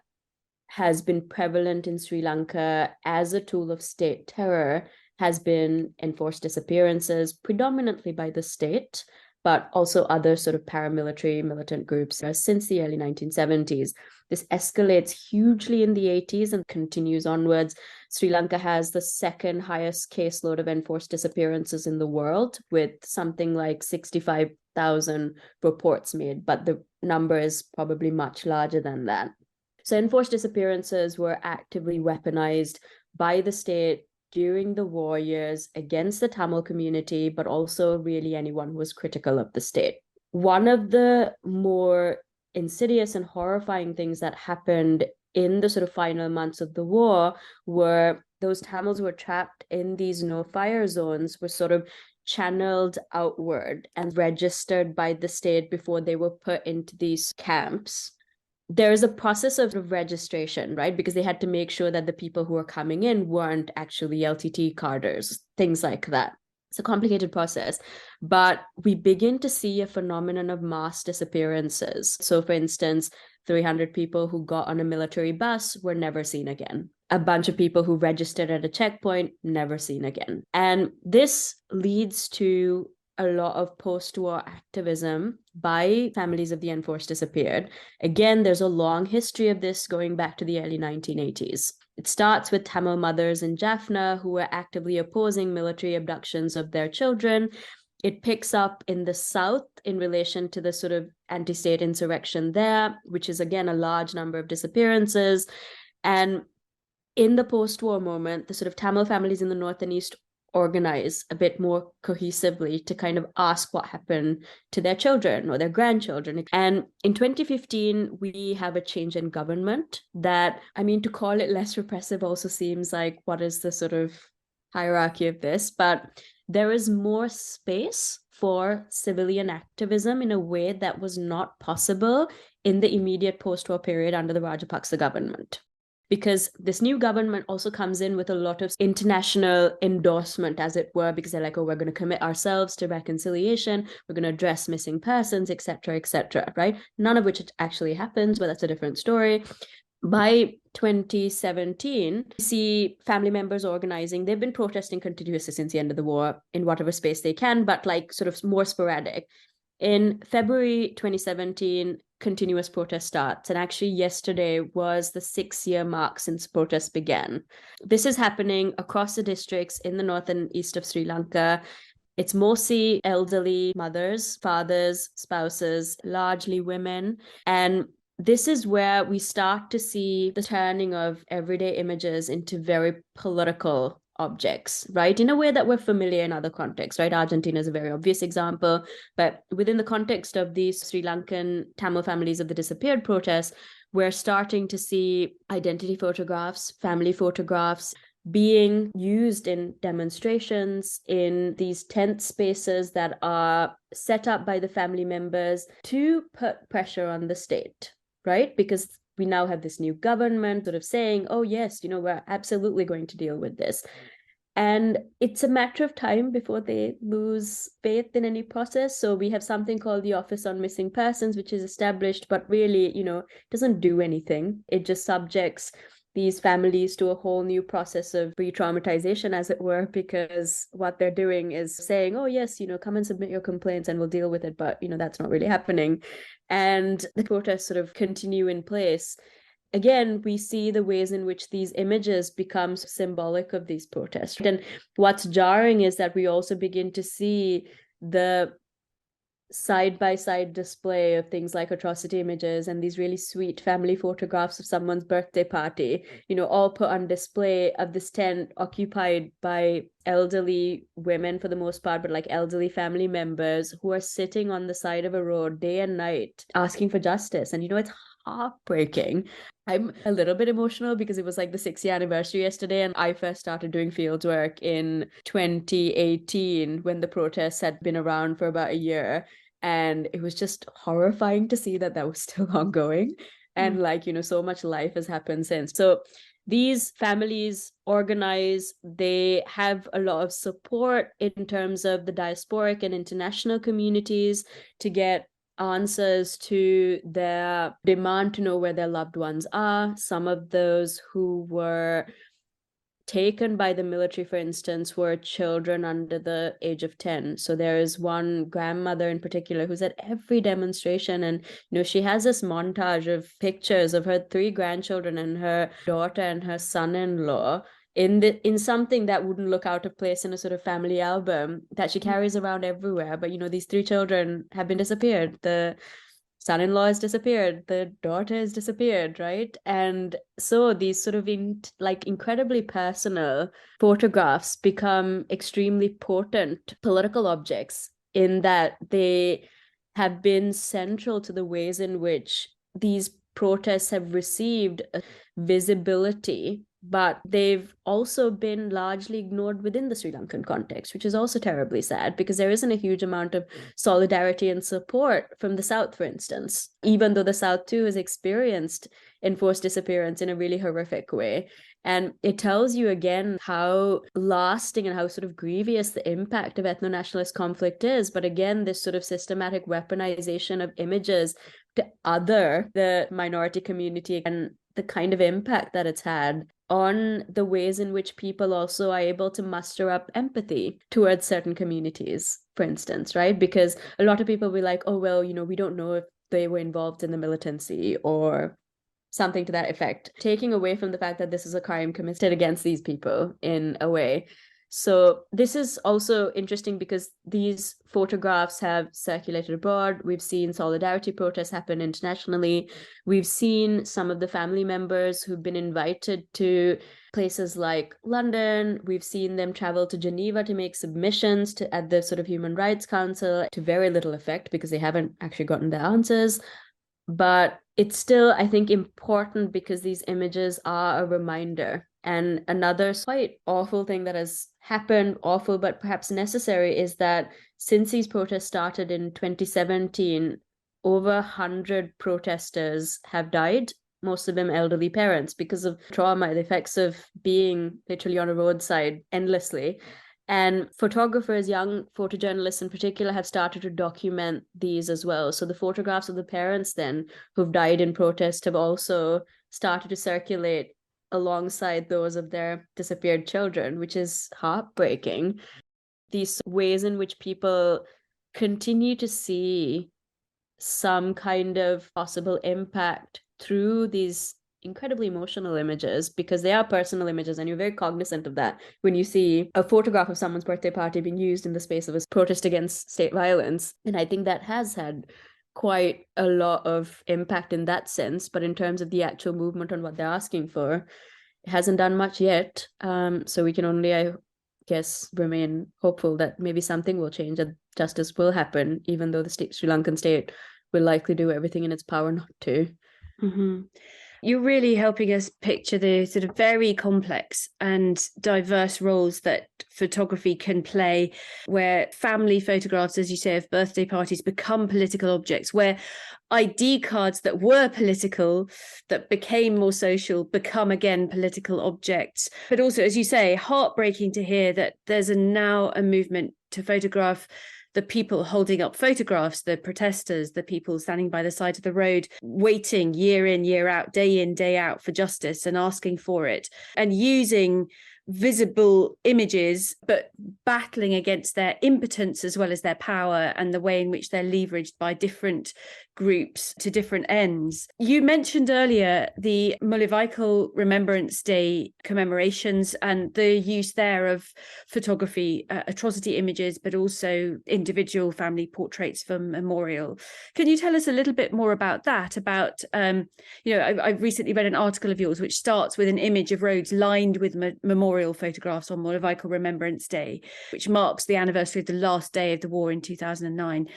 has been prevalent in Sri Lanka as a tool of state terror has been enforced disappearances, predominantly by the state, but also other sort of paramilitary militant groups since the early 1970s. This escalates hugely in the 80s and continues onwards. Sri Lanka has the second highest caseload of enforced disappearances in the world, with something like 65,000 reports made, but the number is probably much larger than that. So enforced disappearances were actively weaponized by the state during the war years against the Tamil community, but also really anyone who was critical of the state. One of the more insidious and horrifying things that happened in the sort of final months of the war were those Tamils who were trapped in these no-fire zones were sort of channeled outward and registered by the state before they were put into these camps. there is a process of registration, right? Because they had to make sure that the people who were coming in weren't actually LTT carders, things like that. It's a complicated process, but we begin to see a phenomenon of mass disappearances. So, for instance, 300 people who got on a military bus were never seen again. A bunch of people who registered at a checkpoint, never seen again. And this leads to a lot of post-war activism by families of the enforced disappeared. Again, there's a long history of this going back to the early 1980s. It starts with Tamil mothers in Jaffna who were actively opposing military abductions of their children. It picks up in the South in relation to the sort of anti-state insurrection there, which is again a large number of disappearances. And in the post-war moment, the sort of Tamil families in the North and East organize a bit more cohesively to kind of ask what happened to their children or their grandchildren. And in 2015, we have a change in government that, I mean, to call it less repressive also seems like, what is the sort of hierarchy of this? But there is more space for civilian activism in a way that was not possible in the immediate post-war period under the Rajapaksa government. Because this new government also comes in with a lot of international endorsement, as it were, because they're like, oh, we're going to commit ourselves to reconciliation, we're going to address missing persons, etc., right? None of which actually happens, but that's a different story. By 2017, we see family members organizing. They've been protesting continuously since the end of the war in whatever space they can, but like sort of more sporadic. In February 2017, continuous protest starts. And actually yesterday was the 6-year mark since protests began. This is happening across the districts in the north and east of Sri Lanka. It's mostly elderly mothers, fathers, spouses, largely women. And this is where we start to see the turning of everyday images into very political objects, right? In a way that we're familiar in other contexts, right? Argentina is a very obvious example, but within the context of these Sri Lankan Tamil families of the disappeared protests, we're starting to see identity photographs, family photographs being used in demonstrations, in these tent spaces that are set up by the family members to put pressure on the state, right? Because we now have this new government sort of saying, oh, yes, we're absolutely going to deal with this. And it's a matter of time before they lose faith in any process. So we have something called the Office on Missing Persons, which is established, but really, doesn't do anything. It just subjects these families to a whole new process of re-traumatization, as it were, because what they're doing is saying, oh, yes, come and submit your complaints and we'll deal with it. But, that's not really happening. And the protests sort of continue in place. Again, we see the ways in which these images become symbolic of these protests. And what's jarring is that we also begin to see the side-by-side display of things like atrocity images and these really sweet family photographs of someone's birthday party, all put on display of this tent occupied by elderly women for the most part, but like elderly family members who are sitting on the side of a road day and night asking for justice. And it's heartbreaking. I'm a little bit emotional because it was like the 6th-year anniversary yesterday, and I first started doing field work in 2018 when the protests had been around for about a year. And it was just horrifying to see that was still ongoing. And so much life has happened since. So these families organize, they have a lot of support in terms of the diasporic and international communities to get answers to their demand to know where their loved ones are. Some of those who were taken by the military, for instance, were children under the age of 10. So there is one grandmother in particular who's at every demonstration, and she has this montage of pictures of her 3 grandchildren and her daughter and her son-in-law in something that wouldn't look out of place in a sort of family album that she carries around everywhere. But these 3 children have been disappeared. The son-in-law has disappeared, the daughter has disappeared, right? And so these sort of incredibly personal photographs become extremely potent political objects in that they have been central to the ways in which these protests have received visibility but they've also been largely ignored within the Sri Lankan context, which is also terribly sad because there isn't a huge amount of solidarity and support from the South, for instance, even though the South too has experienced enforced disappearance in a really horrific way. And it tells you again how lasting and how sort of grievous the impact of ethno-nationalist conflict is. But again, this sort of systematic weaponization of images to other the minority community and the kind of impact that it's had on the ways in which people also are able to muster up empathy towards certain communities, for instance, right? Because a lot of people will be like, oh, well, we don't know if they were involved in the militancy or something to that effect, taking away from the fact that this is a crime committed against these people in a way. So this is also interesting because these photographs have circulated abroad. We've seen solidarity protests happen internationally. We've seen some of the family members who've been invited to places like London. We've seen them travel to Geneva to make submissions at the sort of Human Rights Council, to very little effect because they haven't actually gotten the answers. But it's still, I think, important because these images are a reminder. And another quite awful thing that has happened, awful but perhaps necessary, is that since these protests started in 2017, over 100 protesters have died, most of them elderly parents, because of trauma, the effects of being literally on a roadside endlessly. And photographers, young photojournalists in particular, have started to document these as well. So the photographs of the parents then who've died in protest have also started to circulate alongside those of their disappeared children, which is heartbreaking. These ways in which people continue to see some kind of possible impact through these incredibly emotional images, because they are personal images and you're very cognizant of that when you see a photograph of someone's birthday party being used in the space of a protest against state violence. And I think that has had quite a lot of impact in that sense, but in terms of the actual movement on what they're asking for, it hasn't done much yet. So we can only, I guess, remain hopeful that maybe something will change and justice will happen, even though the Sri Lankan state will likely do everything in its power not to. Mm-hmm. You're really helping us picture the sort of very complex and diverse roles that photography can play, where family photographs, as you say, of birthday parties become political objects, where ID cards that were political, that became more social, become again political objects. But also, as you say, heartbreaking to hear that there's now a movement to photograph the people holding up photographs, the protesters, the people standing by the side of the road, waiting year in, year out, day in, day out for justice and asking for it, and using visible images, but battling against their impotence as well as their power and the way in which they're leveraged by different groups to different ends. You mentioned earlier the Mullavaikul Remembrance Day commemorations and the use there of photography, atrocity images, but also individual family portraits for memorial. Can you tell us a little bit more about that? About, I recently read an article of yours which starts with an image of roads lined with memorial photographs on Mullavaikul Remembrance Day, which marks the anniversary of the last day of the war in 2009.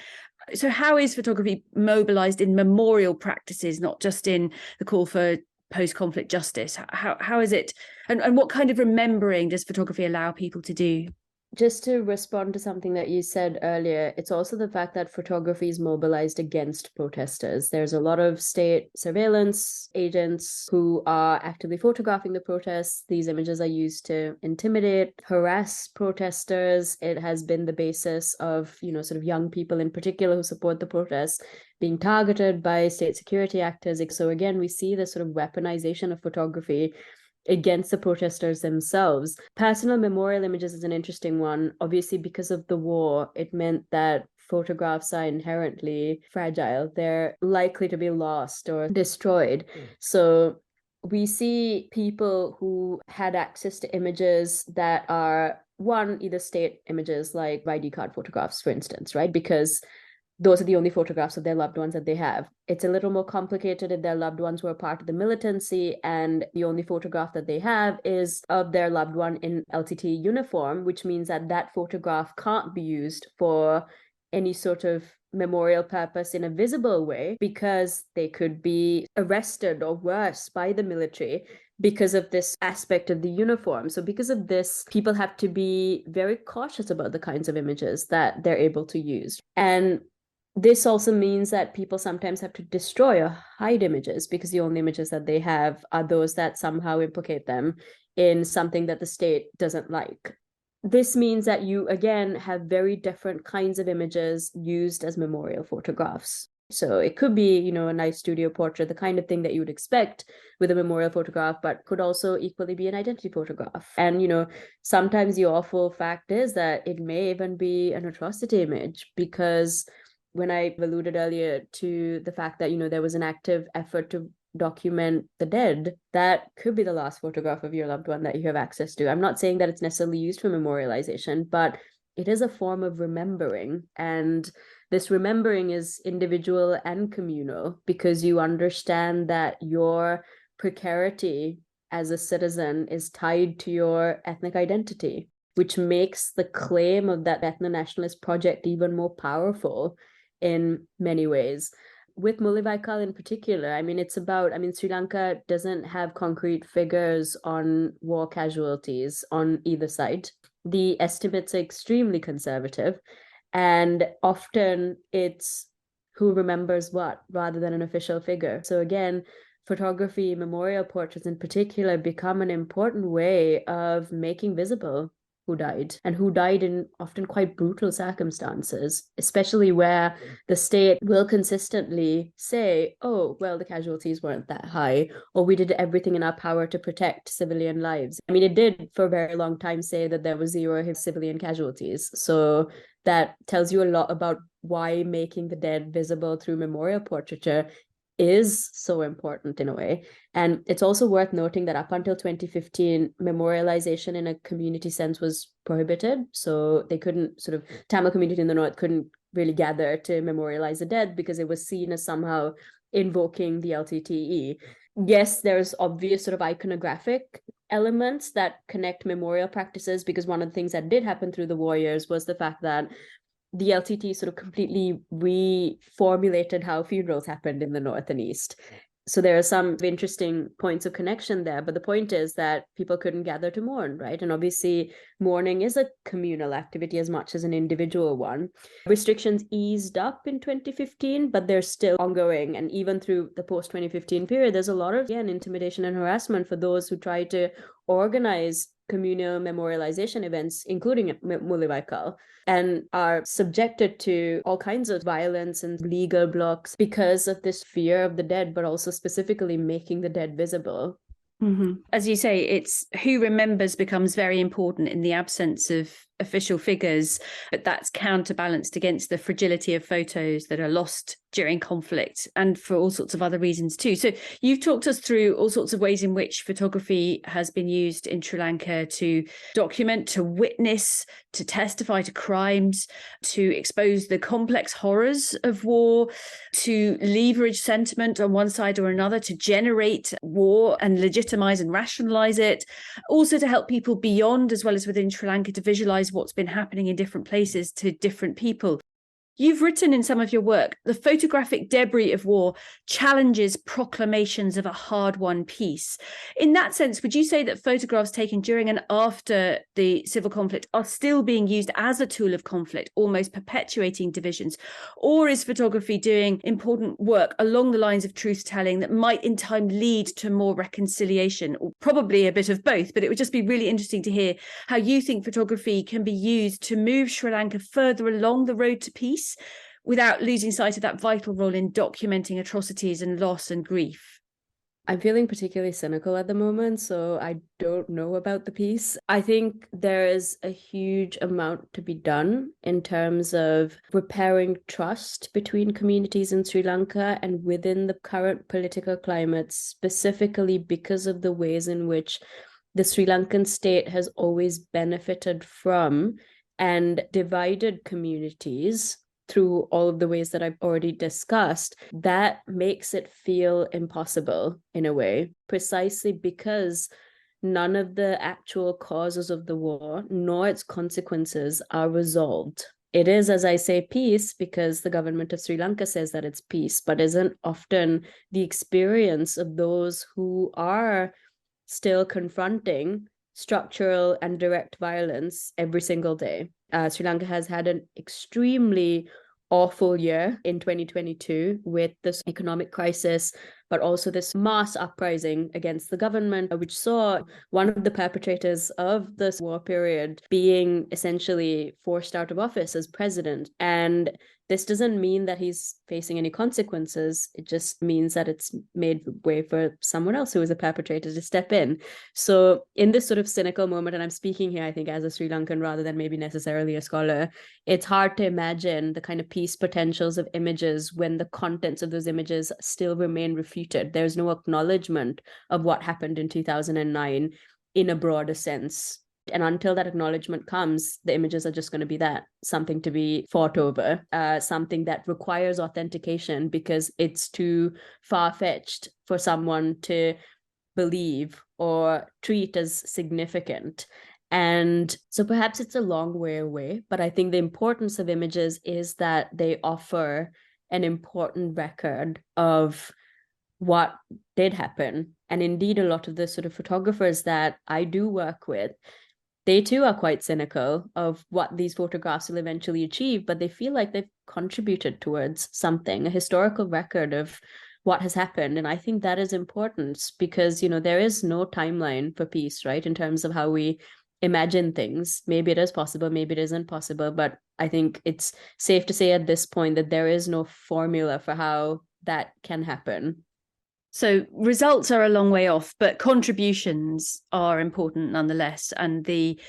So how is photography mobilized in memorial practices, not just in the call for post-conflict justice? How is it, and what kind of remembering does photography allow people to do? Just to respond to something that you said earlier, it's also the fact that photography is mobilized against protesters. There's a lot of state surveillance agents who are actively photographing the protests. These images are used to intimidate, harass protesters. It has been the basis of, sort of young people in particular who support the protests being targeted by state security actors. So again, we see this sort of weaponization of photography against the protesters themselves. Personal memorial images is an interesting one. Obviously, because of the war, it meant that photographs are inherently fragile. They're likely to be lost or destroyed. So we see people who had access to images that are, one, either state images like ID card photographs, for instance, right? Because those are the only photographs of their loved ones that they have. It's a little more complicated if their loved ones were part of the militancy and the only photograph that they have is of their loved one in LTT uniform, which means that that photograph can't be used for any sort of memorial purpose in a visible way, because they could be arrested or worse by the military because of this aspect of the uniform. So because of this, people have to be very cautious about the kinds of images that they're able to use. And this also means that people sometimes have to destroy or hide images because the only images that they have are those that somehow implicate them in something that the state doesn't like. This means that you, again, have very different kinds of images used as memorial photographs. So it could be, a nice studio portrait, the kind of thing that you would expect with a memorial photograph, but could also equally be an identity photograph. And, sometimes the awful fact is that it may even be an atrocity image, because when I alluded earlier to the fact that, there was an active effort to document the dead, that could be the last photograph of your loved one that you have access to. I'm not saying that it's necessarily used for memorialization, but it is a form of remembering. And this remembering is individual and communal, because you understand that your precarity as a citizen is tied to your ethnic identity, which makes the claim of that ethno-nationalist project even more powerful in many ways. With Mullainwaykal in particular, Sri Lanka doesn't have concrete figures on war casualties on either side. The estimates are extremely conservative, and often it's who remembers what rather than an official figure. So again, photography, memorial portraits in particular, become an important way of making visible who died, and who died in often quite brutal circumstances, especially where the state will consistently say, oh, well, the casualties weren't that high, or we did everything in our power to protect civilian lives. It did for a very long time say that there was 0 civilian casualties. So that tells you a lot about why making the dead visible through memorial portraiture is so important in a way. And it's also worth noting that up until 2015, memorialization in a community sense was prohibited. So they couldn't Tamil community in the north couldn't really gather to memorialize the dead because it was seen as somehow invoking the LTTE. Yes, there's obvious iconographic elements that connect memorial practices, because one of the things that did happen through the war years was the fact that the LTT completely reformulated how funerals happened in the North and East. So there are some interesting points of connection there. But the point is that people couldn't gather to mourn, right? And obviously, mourning is a communal activity as much as an individual one. Restrictions eased up in 2015, but they're still ongoing. And even through the post-2015 period, there's a lot of, intimidation and harassment for those who try to organize communal memorialization events, including Mullainwaykal, and are subjected to all kinds of violence and legal blocks because of this fear of the dead, but also specifically making the dead visible. Mm-hmm. As you say, it's who remembers becomes very important in the absence of official figures, but that's counterbalanced against the fragility of photos that are lost during conflict and for all sorts of other reasons too. So you've talked us through all sorts of ways in which photography has been used in Sri Lanka to document, to witness, to testify to crimes, to expose the complex horrors of war, to leverage sentiment on one side or another, to generate war and legitimize and rationalize it, also to help people beyond as well as within Sri Lanka to visualize what's been happening in different places to different people. You've written in some of your work, the photographic debris of war challenges proclamations of a hard-won peace. In that sense, would you say that photographs taken during and after the civil conflict are still being used as a tool of conflict, almost perpetuating divisions? Or is photography doing important work along the lines of truth-telling that might in time lead to more reconciliation? Or probably a bit of both, but it would just be really interesting to hear how you think photography can be used to move Sri Lanka further along the road to peace, without losing sight of that vital role in documenting atrocities and loss and grief. I'm feeling particularly cynical at the moment, so I don't know about the peace. I think there is a huge amount to be done in terms of repairing trust between communities in Sri Lanka and within the current political climate, specifically because of the ways in which the Sri Lankan state has always benefited from and divided communities through all of the ways that I've already discussed. That makes it feel impossible in a way, precisely because none of the actual causes of the war nor its consequences are resolved. it is, as I say, peace because the government of Sri Lanka says that it's peace, but isn't often the experience of those who are still confronting structural and direct violence every single day. Sri Lanka has had an extremely awful year in 2022 with this economic crisis, but also this mass uprising against the government, which saw one of the perpetrators of this war period being essentially forced out of office as president. And this doesn't mean that he's facing any consequences. It just means that it's made way for someone else who is a perpetrator to step in. So in this sort of cynical moment, and I'm speaking here, I think, as a Sri Lankan rather than maybe necessarily a scholar, it's hard to imagine the kind of peace potentials of images when the contents of those images still remain refuted. There's no acknowledgement of what happened in 2009 in a broader sense. And until that acknowledgement comes, the images are just going to be that, something to be fought over, something that requires authentication because it's too far-fetched for someone to believe or treat as significant. And so perhaps it's a long way away, but I think the importance of images is that they offer an important record of what did happen. And indeed, a lot of the sort of photographers that I do work with, they too are quite cynical of what these photographs will eventually achieve, but they feel like they've contributed towards something, a historical record of what has happened. And I think that is important because, there is no timeline for peace, right? In terms of how we imagine things. Maybe it is possible, maybe it isn't possible, but I think it's safe to say at this point that there is no formula for how that can happen. So results are a long way off, but contributions are important nonetheless. And the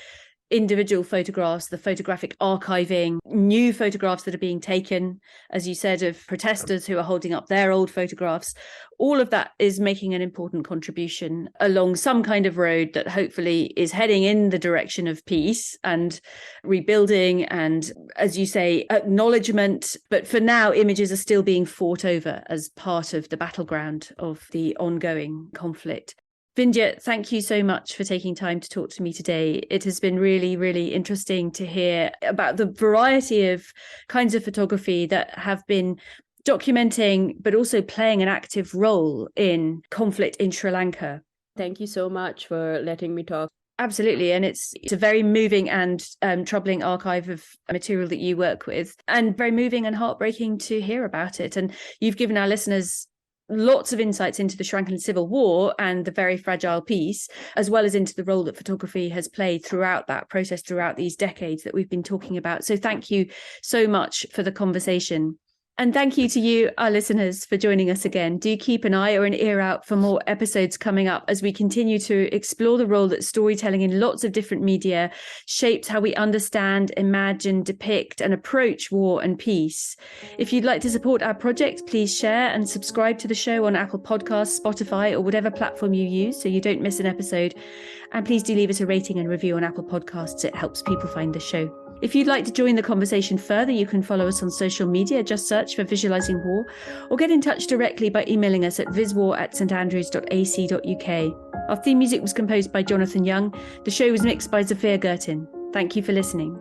individual photographs, the photographic archiving, new photographs that are being taken, as you said, of protesters who are holding up their old photographs, all of that is making an important contribution along some kind of road that hopefully is heading in the direction of peace and rebuilding and, as you say, acknowledgement. But for now, images are still being fought over as part of the battleground of the ongoing conflict. Vindhya, thank you so much for taking time to talk to me today. It has been really, really interesting to hear about the variety of kinds of photography that have been documenting, but also playing an active role in conflict in Sri Lanka. Thank you so much for letting me talk. Absolutely. And it's a very moving and troubling archive of material that you work with, and very moving and heartbreaking to hear about it. And you've given our listeners lots of insights into the Sri Lankan civil war and the very fragile peace, as well as into the role that photography has played throughout that process, throughout these decades that we've been talking about. So thank you so much for the conversation. And thank you to you, our listeners, for joining us again. Do keep an eye or an ear out for more episodes coming up as we continue to explore the role that storytelling in lots of different media shapes how we understand, imagine, depict, and approach war and peace. If you'd like to support our project, please share and subscribe to the show on Apple Podcasts, Spotify, or whatever platform you use so you don't miss an episode. And please do leave us a rating and review on Apple Podcasts. It helps people find the show. If you'd like to join the conversation further, you can follow us on social media. Just search for Visualising War, or get in touch directly by emailing us at viswar@standrews.ac.uk. Our theme music was composed by Jonathan Young. The show was mixed by Zafir Gertin. Thank you for listening.